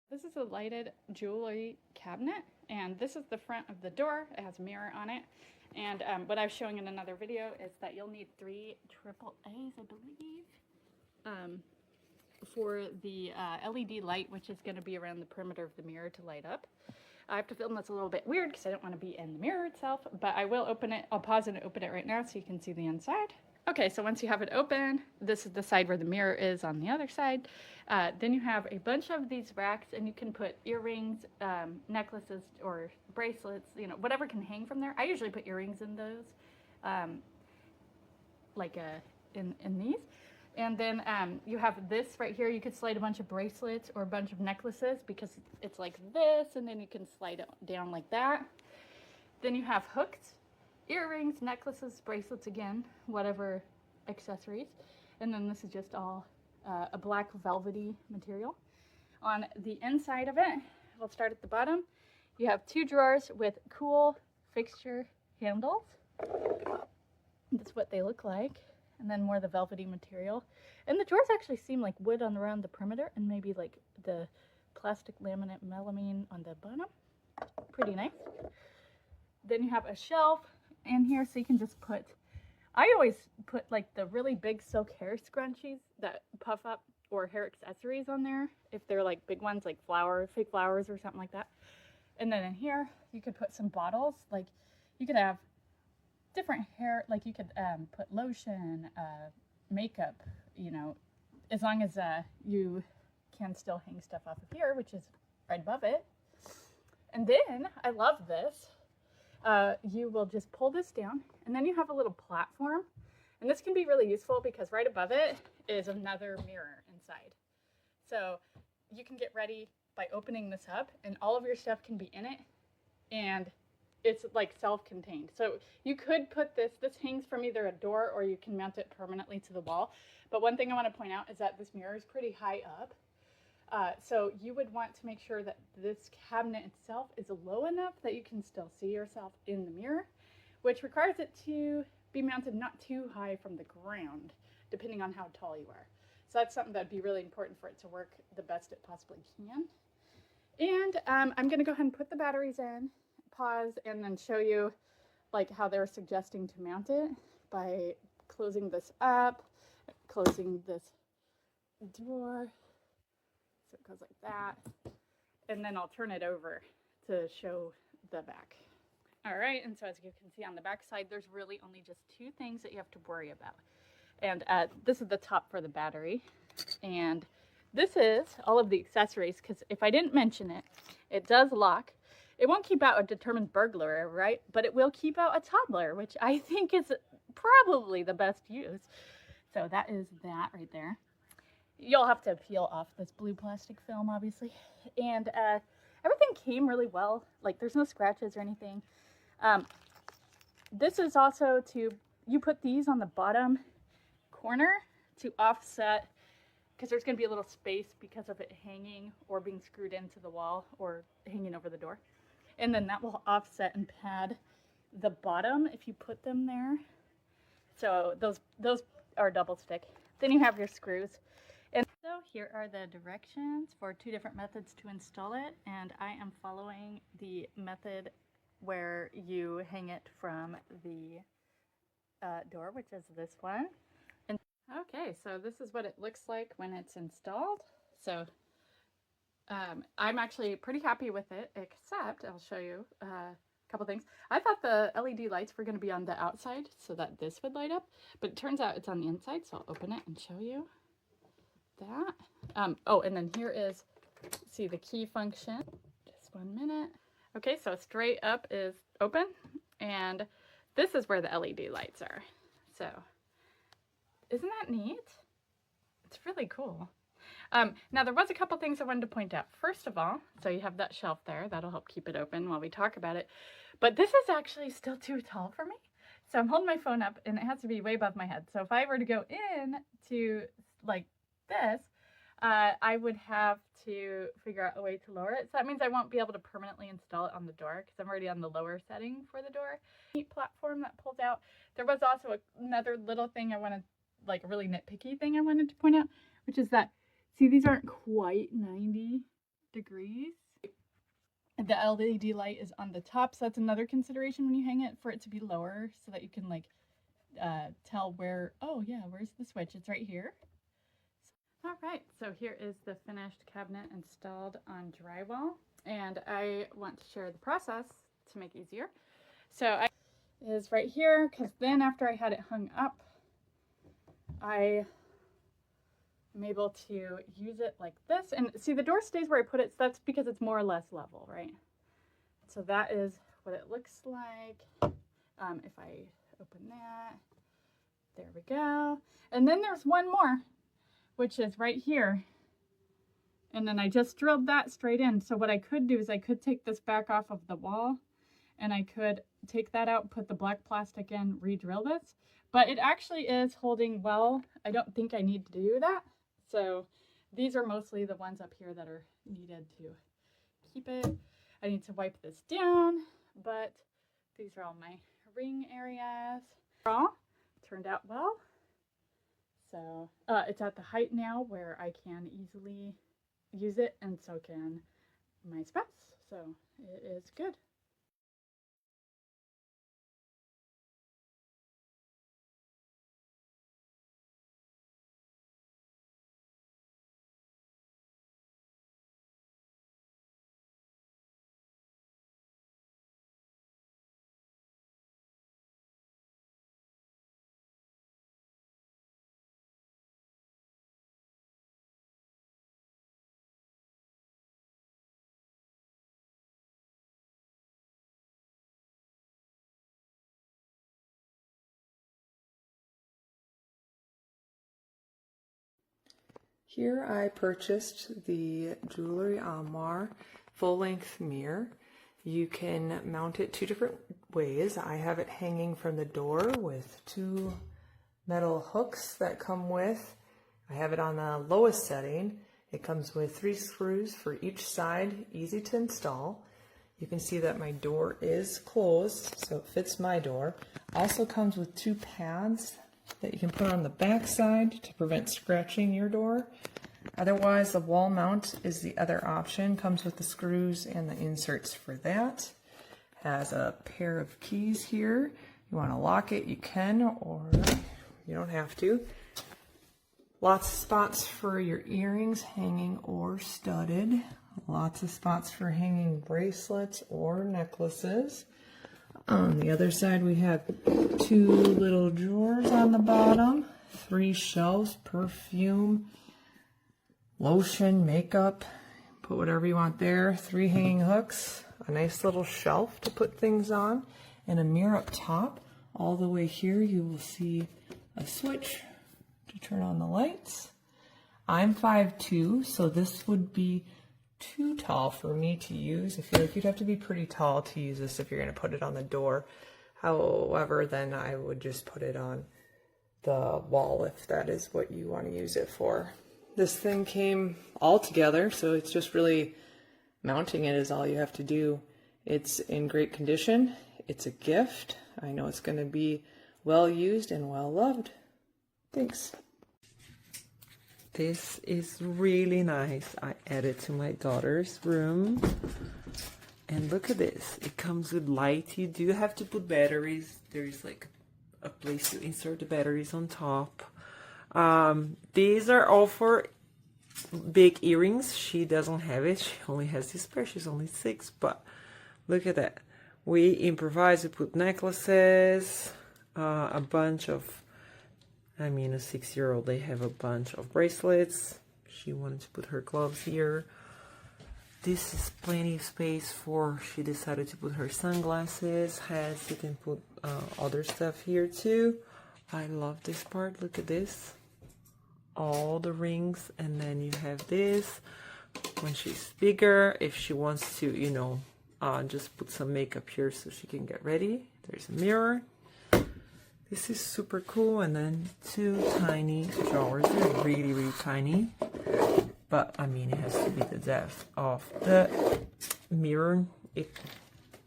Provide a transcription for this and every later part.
This is a lighted jewelry cabinet, and this is the front of the door. It has a mirror on it. And what I was showing in another video is that you'll need 3 triple A's, I believe, for the LED light, which is going to be around the perimeter of the mirror to light up. I have to film this a little bit weird because I don't want to be in the mirror itself, but I will open it. I'll pause and open it right now so you can see the inside. Okay, so once you have it open, this is the side where the mirror is on the other side. Then you have a bunch of these racks, and you can put earrings, necklaces, or bracelets, you know, whatever can hang from there. I usually put earrings in those, in these. And then you have this right here. You could slide a bunch of bracelets or a bunch of necklaces because it's like this, and then you can slide it down like that. Then you have hooked earrings, necklaces, bracelets again, whatever accessories. And then this is just all a black velvety material. On the inside of it, we'll start at the bottom. You have 2 drawers with cool fixture handles. That's what they look like. And then more of the velvety material. And the drawers actually seem like wood on around the perimeter, and maybe like the plastic laminate melamine on the bottom. Pretty nice. Then you have a shelf in here, so you can just put, I always put like the really big silk hair scrunchies that puff up, or hair accessories on there if they're like big ones, like fake flowers or something like that. And then in here you could put some bottles, like you could have different hair, like you could put lotion, makeup, you know, as long as you can still hang stuff off of here, which is right above it. And then I love this. You will just pull this down, and then you have a little platform, and this can be really useful because right above it is another mirror inside. So you can get ready by opening this up, and all of your stuff can be in it, and it's like self-contained. So you could put this hangs from either a door, or you can mount it permanently to the wall. But one thing I want to point out is that this mirror is pretty high up. So you would want to make sure that this cabinet itself is low enough that you can still see yourself in the mirror, which requires it to be mounted not too high from the ground, depending on how tall you are. So that's something that would be really important for it to work the best it possibly can. And I'm going to go ahead and put the batteries in, pause, and then show you like how they're suggesting to mount it by closing this up, closing this drawer. So it goes like that, and then I'll turn it over to show the back. All right, and so as you can see on the back side, there's really only just 2 things that you have to worry about. And this is the top for the battery, and this is all of the accessories, because if I didn't mention it, it does lock. It won't keep out a determined burglar, right? But it will keep out a toddler, which I think is probably the best use. So that is that right there. You'll have to peel off this blue plastic film, obviously. And everything came really well. Like, there's no scratches or anything. This is also you put these on the bottom corner to offset, because there's going to be a little space because of it hanging or being screwed into the wall or hanging over the door. And then that will offset and pad the bottom if you put them there. So those are double stick. Then you have your screws. And so here are the directions for 2 different methods to install it, and I am following the method where you hang it from the door, which is this one. And okay, so this is what it looks like when it's installed. So I'm actually pretty happy with it, except I'll show you a couple things. I thought the LED lights were going to be on the outside so that this would light up, but it turns out it's on the inside, so I'll open it and show you that. Oh, and then here is, see, the key function. Just 1 minute. Okay, so straight up is open, and this is where the LED lights are. So isn't that neat? It's really cool. Now there was a couple things I wanted to point out. First of all, so you have that shelf there. That'll help keep it open while we talk about it. But this is actually still too tall for me. So I'm holding my phone up, and it has to be way above my head. So if I were to go in to like this, I would have to figure out a way to lower it. So that means I won't be able to permanently install it on the door because I'm already on the lower setting for the door. Neat platform that pulls out. There was also another little thing I wanted, like a really nitpicky thing I wanted to point out, which is that, see, these aren't quite 90 degrees. The LED light is on the top, so that's another consideration when you hang it, for it to be lower so that you can like tell where, oh yeah, where's the switch? It's right here. All right, so here is the finished cabinet installed on drywall, and I want to share the process to make it easier. So it is right here, because then after I had it hung up, I am able to use it like this. And see, the door stays where I put it, so that's because it's more or less level, right? So that is what it looks like. If I open that, there we go. And then there's one more, which is right here. And then I just drilled that straight in. So what I could do is I could take this back off of the wall, and I could take that out, put the black plastic in, re-drill this. But it actually is holding well. I don't think I need to do that. So these are mostly the ones up here that are needed to keep it. I need to wipe this down, but these are all my ring areas. All turned out well. So it's at the height now where I can easily use it, and so can my spouse. So it is good. Here I purchased the Jewelry Armoire full-length mirror. You can mount it two different ways. I have it hanging from the door with two metal hooks that come with. I have it on the lowest setting. It comes with 3 screws for each side, easy to install. You can see that my door is closed, so it fits my door. Also comes with 2 pads that you can put on the back side to prevent scratching your door. Otherwise, the wall mount is the other option. Comes with the screws and the inserts for that. Has a pair of keys here. You want to lock it, you can, or you don't have to. Lots of spots for your earrings, hanging or studded. Lots of spots for hanging bracelets or necklaces. On the other side, we have 2 little drawers on the bottom, 3 shelves, perfume, lotion, makeup, put whatever you want there, 3 hanging hooks, a nice little shelf to put things on, and a mirror up top. All the way here, you will see a switch to turn on the lights. I'm 5'2", so this would be too tall for me to use. I feel like you'd have to be pretty tall to use this if you're going to put it on the door. However, then I would just put it on the wall if that is what you want to use it for. This thing came all together, so it's just really mounting it is all you have to do. It's in great condition. It's a gift. I know it's going to be well used and well loved. Thanks. This is really nice. I added to my daughter's room. And look at this. It comes with light. You do have to put batteries. There's like a place to insert the batteries on top. These are all for big earrings. She doesn't have it. She only has this pair. She's only 6. But look at that. We improvise. We put necklaces. A bunch of... I mean, a 6-year-old, they have a bunch of bracelets. She wanted to put her gloves here. This is plenty of space for, she decided to put her sunglasses, hats. You can put other stuff here too. I love this part. Look at this. All the rings. And then you have this. When she's bigger, if she wants to, you know, just put some makeup here so she can get ready. There's a mirror. This is super cool. And then 2 tiny drawers. They're really, really tiny. But, I mean, it has to be the depth of the mirror. It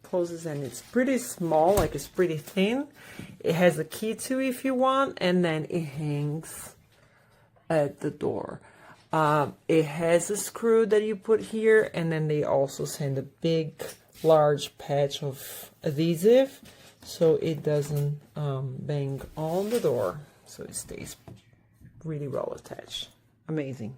closes and it's pretty small, like it's pretty thin. It has a key too if you want. And then it hangs at the door. It has a screw that you put here, and then they also send a big, large patch of adhesive so it doesn't bang on the door, so it stays really well attached. Amazing.